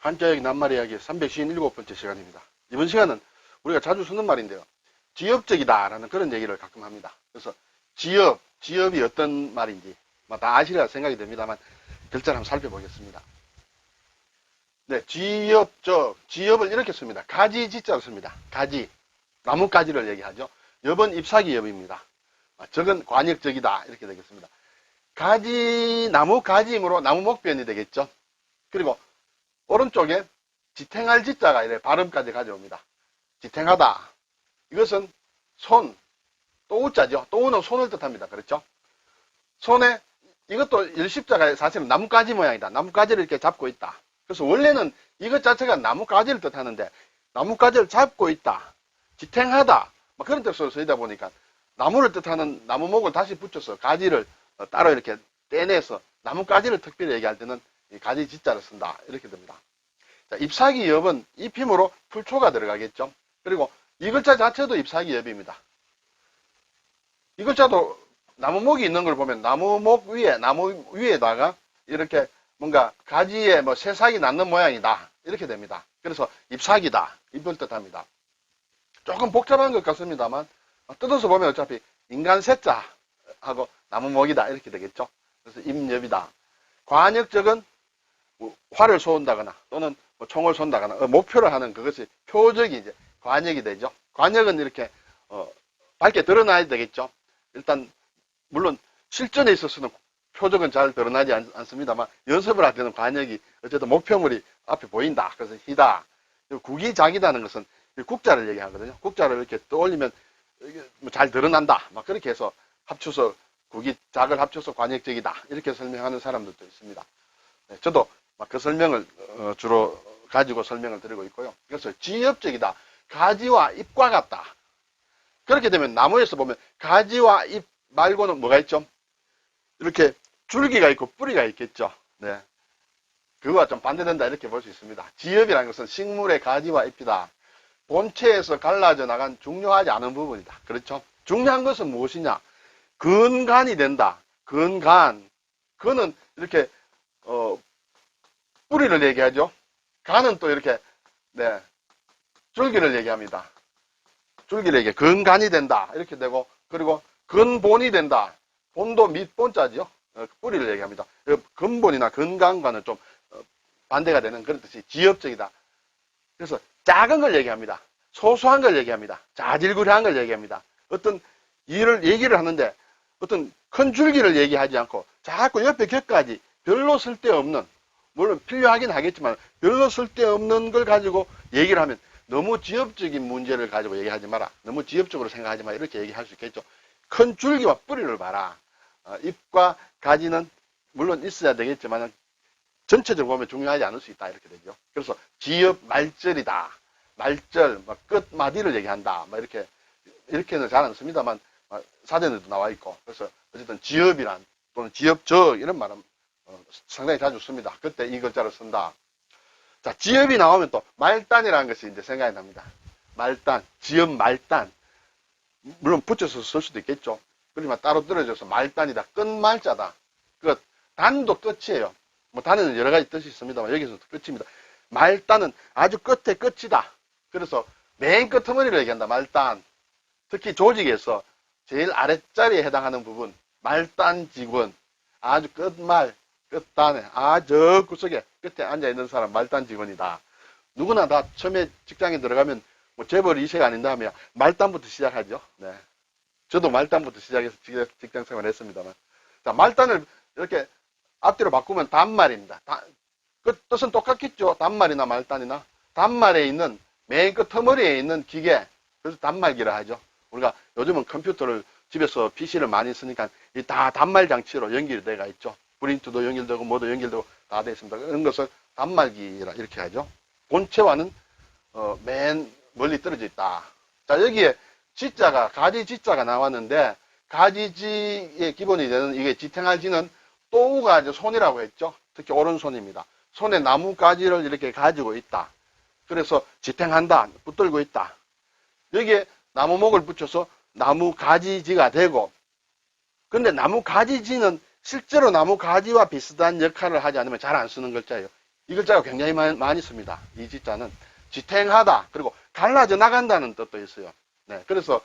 한자역이 낱말 이야기 357번째 시간입니다. 이번 시간은 우리가 자주 쓰는 말인데요. 지엽적이다라는 그런 얘기를 가끔 합니다. 그래서 지엽이 어떤 말인지 다 아시리라 생각이 됩니다만 글자를 한번 살펴보겠습니다. 네, 지엽을 이렇게 씁니다. 가지 지자로 씁니다. 가지, 나뭇가지를 얘기하죠. 엽은 잎사귀 엽입니다. 적은 관역적이다 이렇게 되겠습니다. 가지, 나무가지이므로 나무목변이 되겠죠. 그리고 오른쪽에 지탱할 지자가 이래 발음까지 가져옵니다. 지탱하다. 이것은 손, 또우자죠. 또우는 손을 뜻합니다. 그렇죠? 손에 이것도 열십자가 사실은 나뭇가지 모양이다. 나뭇가지를 이렇게 잡고 있다. 그래서 원래는 이것 자체가 나뭇가지를 뜻하는데 나뭇가지를 잡고 있다. 지탱하다. 그런 뜻으로 쓰이다 보니까 나무를 뜻하는 나무목을 다시 붙여서 가지를 따로 이렇게 떼내서 나뭇가지를 특별히 얘기할 때는 이 가지 지자를 쓴다. 이렇게 됩니다. 자, 잎사귀 엽은 잎힘으로 풀초가 들어가겠죠. 그리고 이 글자 자체도 잎사귀 엽입니다. 이 글자도 나무목이 있는 걸 보면 나무 위에다가 이렇게 뭔가 가지에 새싹이 낳는 모양이다. 이렇게 됩니다. 그래서 잎사귀다. 잎을 뜻합니다. 조금 복잡한 것 같습니다만 뜯어서 보면 어차피 인간 새자하고 나무목이다. 이렇게 되겠죠. 그래서 잎엽이다. 관역적은 활을 쏘는다거나 또는 총을 쏜다거나 목표를 하는 그것이 표적이 이제 관역이 되죠. 관역은 이렇게 밝게 드러나야 되겠죠. 일단 물론 실전에 있어서는 표적은 잘 드러나지 않습니다만 연습을 할 때는 관역이 어쨌든 목표물이 앞에 보인다. 그래서 희다. 국이작이다는 것은 국자를 얘기하거든요. 국자를 이렇게 떠올리면 잘 드러난다. 그렇게 해서 합쳐서 국이작을 합쳐서 관역적이다. 이렇게 설명하는 사람들도 있습니다. 네, 저도 그 설명을 주로 가지고 설명을 드리고 있고요. 그래서 지엽적이다. 가지와 잎과 같다. 그렇게 되면 나무에서 보면 가지와 잎 말고는 뭐가 있죠? 이렇게 줄기가 있고 뿌리가 있겠죠. 네. 그거와 좀 반대된다 이렇게 볼 수 있습니다. 지엽이라는 것은 식물의 가지와 잎이다. 본체에서 갈라져 나간 중요하지 않은 부분이다. 그렇죠? 중요한 것은 무엇이냐? 근간이 된다. 근간. 그는 이렇게 뿌리를 얘기하죠. 간은 또 이렇게 줄기를 얘기합니다. 줄기를 얘기해. 근간이 된다. 이렇게 되고 그리고 근본이 된다. 본도 밑본자죠. 뿌리를 얘기합니다. 근본이나 근간과는 좀 반대가 되는 그런 뜻이 지엽적이다. 그래서 작은 걸 얘기합니다. 소소한 걸 얘기합니다. 자질구레한 걸 얘기합니다. 어떤 일을 얘기를 하는데 어떤 큰 줄기를 얘기하지 않고 자꾸 옆에 곁까지 별로 쓸데없는, 물론 필요하긴 하겠지만 별로 쓸데없는 걸 가지고 얘기를 하면 너무 지엽적인 문제를 가지고 얘기하지 마라. 너무 지엽적으로 생각하지 마라. 이렇게 얘기할 수 있겠죠. 큰 줄기와 뿌리를 봐라. 잎과 가지는 물론 있어야 되겠지만 전체적으로 보면 중요하지 않을 수 있다. 이렇게 되죠. 그래서 지엽 말절이다. 말절, 끝마디를 얘기한다. 이렇게는 잘 안 씁니다만 사전에도 나와 있고. 그래서 어쨌든 지엽이란 또는 지엽적 이런 말은 상당히 자주 씁니다. 그때 이 글자를 쓴다. 자, 지엽이 나오면 또 말단이라는 것이 이제 생각이 납니다. 말단, 지엽 말단. 물론 붙여서 쓸 수도 있겠죠. 그렇지만 따로 떨어져서 말단이다. 끝말자다. 그 단도 끝이에요. 단에는 여러 가지 뜻이 있습니다만 여기서도 끝입니다. 말단은 아주 끝에 끝이다. 그래서 맨 끝머리를 얘기한다. 말단. 특히 조직에서 제일 아랫자리에 해당하는 부분. 말단 직원. 아주 끝말, 끝단에, 저 구석에 끝에 앉아있는 사람 말단 직원이다. 누구나 다 처음에 직장에 들어가면 재벌 2세가 아닌다 하면 말단부터 시작하죠. 네. 저도 말단부터 시작해서 직장 생활을 했습니다만. 자, 말단을 이렇게 앞뒤로 바꾸면 단말입니다. 그 뜻은 똑같겠죠. 단말이나 말단이나. 단말에 있는 맨 끝머리에 있는 기계. 그래서 단말기라 하죠. 우리가 요즘은 컴퓨터를 집에서 PC를 많이 쓰니까 다 단말 장치로 연결이 되어 있죠. 프린트도 연결되고 뭐도 연결되고 다 되어 있습니다. 그런 것을 단말기라 이렇게 하죠. 본체와는 맨 멀리 떨어져 있다. 자, 여기에 지자가 가지 지자가 나왔는데 가지지의 기본이 되는 이게 지탱할 지는 또우가 이제 손이라고 했죠. 특히 오른손입니다. 손에 나무 가지를 이렇게 가지고 있다. 그래서 지탱한다. 붙들고 있다. 여기에 나무목을 붙여서 나무 가지지가 되고, 근데 나무 가지지는 실제로 나무 가지와 비슷한 역할을 하지 않으면 잘 안 쓰는 글자예요. 이 글자가 굉장히 많이 씁니다. 이 지자는 지탱하다, 그리고 갈라져 나간다는 뜻도 있어요. 네, 그래서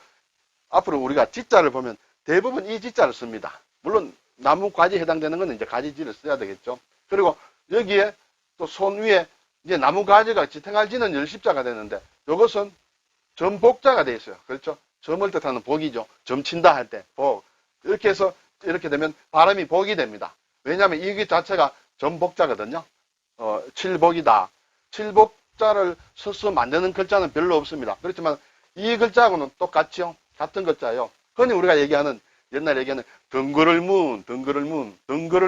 앞으로 우리가 지자를 보면 대부분 이 지자를 씁니다. 물론 나무 가지에 해당되는 건 이제 가지지를 써야 되겠죠. 그리고 여기에 또 손 위에 이제 나무 가지가 지탱할 지는 열십자가 되는데 이것은 점복자가 되어 있어요. 그렇죠? 점을 뜻하는 복이죠. 점 친다 할 때 복. 이렇게 해서 이렇게 되면 발음이 복이 됩니다. 왜냐하면 이 자체가 점복자거든요. 칠복이다. 칠복자를 써서 만드는 글자는 별로 없습니다. 그렇지만 이 글자하고는 똑같죠. 같은 글자예요. 흔히 우리가 얘기하는 옛날에 얘기하는 덩그를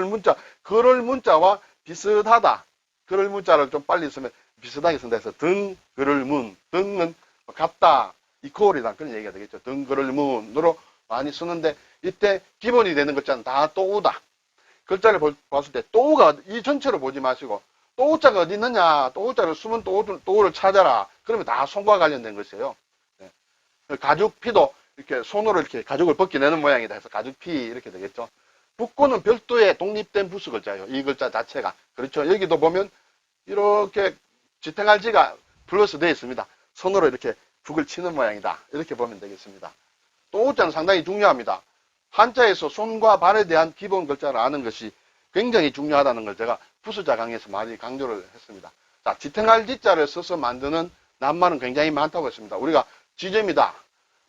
문자, 그럴 문자와 비슷하다. 그럴 문자를 좀 빨리 쓰면 비슷하게 쓴다 해서 덩그를 문, 덩은 같다, 이퀄이다 그런 얘기가 되겠죠. 덩그를 문으로 많이 쓰는데 이때 기본이 되는 글자는 다 또우다. 글자를 봤을 때 또우가 이 전체로 보지 마시고 또우자가 어디 있느냐, 또우자를 숨은 또우를 찾아라. 그러면 다 손과 관련된 것이에요. 네. 가죽피도 이렇게 손으로 이렇게 가죽을 벗겨내는 모양이다 해서 가죽피 이렇게 되겠죠. 북구는 별도의 독립된 부수 글자예요. 이 글자 자체가. 그렇죠. 여기도 보면 이렇게 지탱할 지가 플러스 되어 있습니다. 손으로 이렇게 북을 치는 모양이다. 이렇게 보면 되겠습니다. 또우자는 상당히 중요합니다. 한자에서 손과 발에 대한 기본 글자를 아는 것이 굉장히 중요하다는 걸 제가 부수자 강의에서 많이 강조를 했습니다. 자, 지탱할 지자를 써서 만드는 낱말은 굉장히 많다고 했습니다. 우리가 지점이다,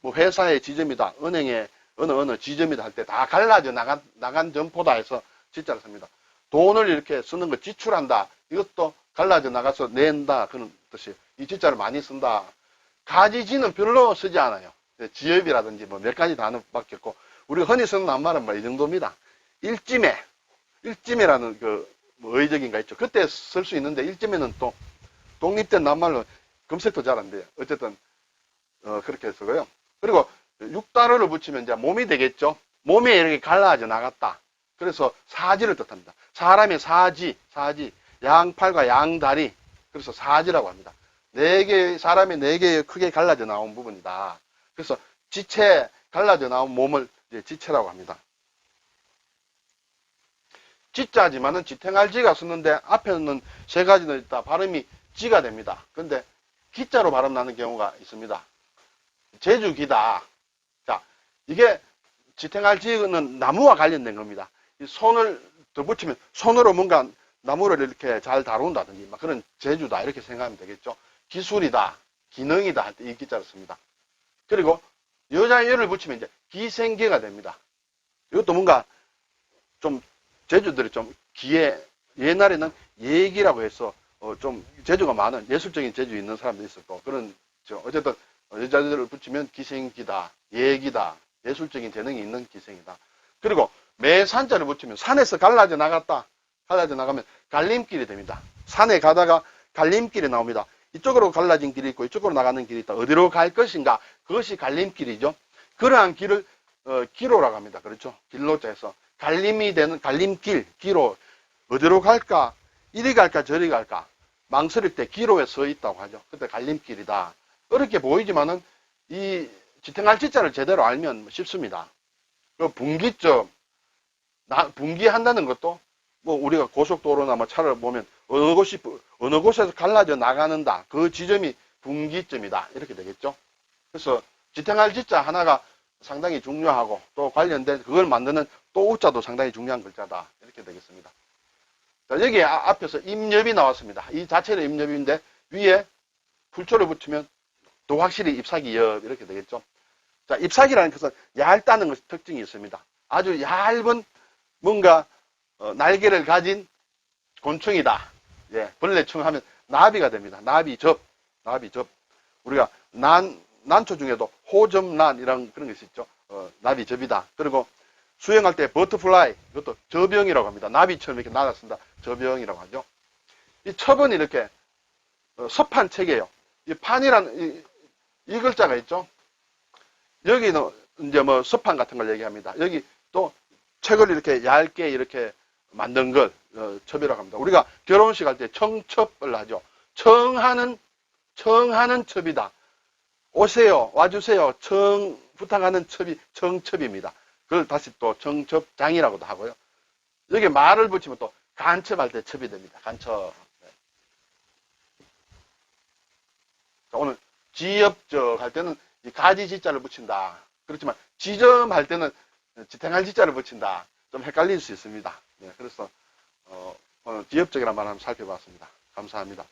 뭐 회사의 지점이다, 은행의 어느 지점이다 할 때 다 갈라져 나간 점포다 해서 지자를 씁니다. 돈을 이렇게 쓰는 거 지출한다. 이것도 갈라져 나가서 낸다. 그런 뜻이 이 지자를 많이 쓴다. 가지지는 별로 쓰지 않아요. 지엽이라든지 뭐 몇 가지 단어밖에 없고 우리가 흔히 쓰는 낱말은 뭐 이 정도입니다. 일찜이라는 뭐 의적인가 있죠. 그때 쓸 수 있는데 일찜에는 또 독립된 낱말로 검색도 잘 안 돼요. 어쨌든 그렇게 쓰고요. 그리고 육단어를 붙이면 이제 몸이 되겠죠. 몸에 이렇게 갈라져 나갔다. 그래서 사지를 뜻합니다. 사람의 사지, 양팔과 양다리. 그래서 사지라고 합니다. 사람의 4개의 크게 갈라져 나온 부분이다. 그래서 지체, 갈라져 나온 몸을 이제 지체라고 합니다. 지자지만은 지탱할 지가 쓰는데 앞에는 3가지는 있다. 발음이 지가 됩니다. 근데 기자로 발음 나는 경우가 있습니다. 제주기다. 자, 이게 지탱할 지는 나무와 관련된 겁니다. 이 손을 더 붙이면 손으로 뭔가 나무를 이렇게 잘 다룬다든지 막 그런 제주다 이렇게 생각하면 되겠죠. 기술이다, 기능이다 할 때 이 기자를 씁니다. 그리고 여자의 여를 붙이면 이제 기생계가 됩니다. 이것도 뭔가 좀 제주들이 좀 옛날에는 예기라고 해서 좀 재주가 많은 예술적인 재주 있는 사람도 있었고 그런 어쨌든 여자들을 붙이면 기생기다, 예기다, 예술적인 재능이 있는 기생이다. 그리고 매산자를 붙이면 산에서 갈라져 나갔다. 갈라져 나가면 갈림길이 됩니다. 산에 가다가 갈림길이 나옵니다. 이쪽으로 갈라진 길이 있고 이쪽으로 나가는 길이 있다. 어디로 갈 것인가? 그것이 갈림길이죠. 그러한 길을 기로라고 합니다. 그렇죠? 길로자에서 갈림이 되는 갈림길, 기로. 어디로 갈까? 이리 갈까 저리 갈까? 망설일 때 기로에 서 있다고 하죠. 그때 갈림길이다. 어렵게 보이지만은 이 지탱할 지자를 제대로 알면 쉽습니다. 그 분기점, 분기한다는 것도 뭐 우리가 고속도로나 뭐 차를 보면 어느 곳에서 갈라져 나가는다. 그 지점이 분기점이다. 이렇게 되겠죠. 그래서 지탱할 지자 하나가 상당히 중요하고 또 관련된 그걸 만드는 또 우자도 상당히 중요한 글자다. 이렇게 되겠습니다. 자, 여기 앞에서 임엽이 나왔습니다. 이 자체는 임엽인데 위에 풀초를 붙이면 또 확실히 잎사귀 엽 이렇게 되겠죠. 자, 잎사귀라는 것은 얇다는 것이 특징이 있습니다. 아주 얇은 뭔가 날개를 가진 곤충이다. 예, 벌레충 하면 나비가 됩니다. 나비접. 우리가 난초 중에도 호접란이라는 그런 것이 있죠. 나비접이다. 그리고 수영할 때 버터플라이, 이것도 저병이라고 합니다. 나비처럼 이렇게 날았습니다. 저병이라고 하죠. 이 첩은 이렇게 서판 책이에요. 이 판이라는 이 글자가 있죠. 여기는 이제 뭐 서판 같은 걸 얘기합니다. 여기 또 책을 이렇게 얇게 이렇게 만든 걸 첩이라고 합니다. 우리가 결혼식 할 때 청첩을 하죠. 청하는 첩이다. 오세요, 와주세요. 부탁하는 첩이 청첩입니다. 그걸 다시 또 청첩장이라고도 하고요. 여기 말을 붙이면 또 간첩할 때 첩이 됩니다. 간첩. 지엽적 할 때는 이 가지 지자를 붙인다. 그렇지만 지점할 때는 지탱할 지자를 붙인다. 좀 헷갈릴 수 있습니다. 네, 그래서 오늘 지엽적이라는 말 한번 살펴봤습니다. 감사합니다.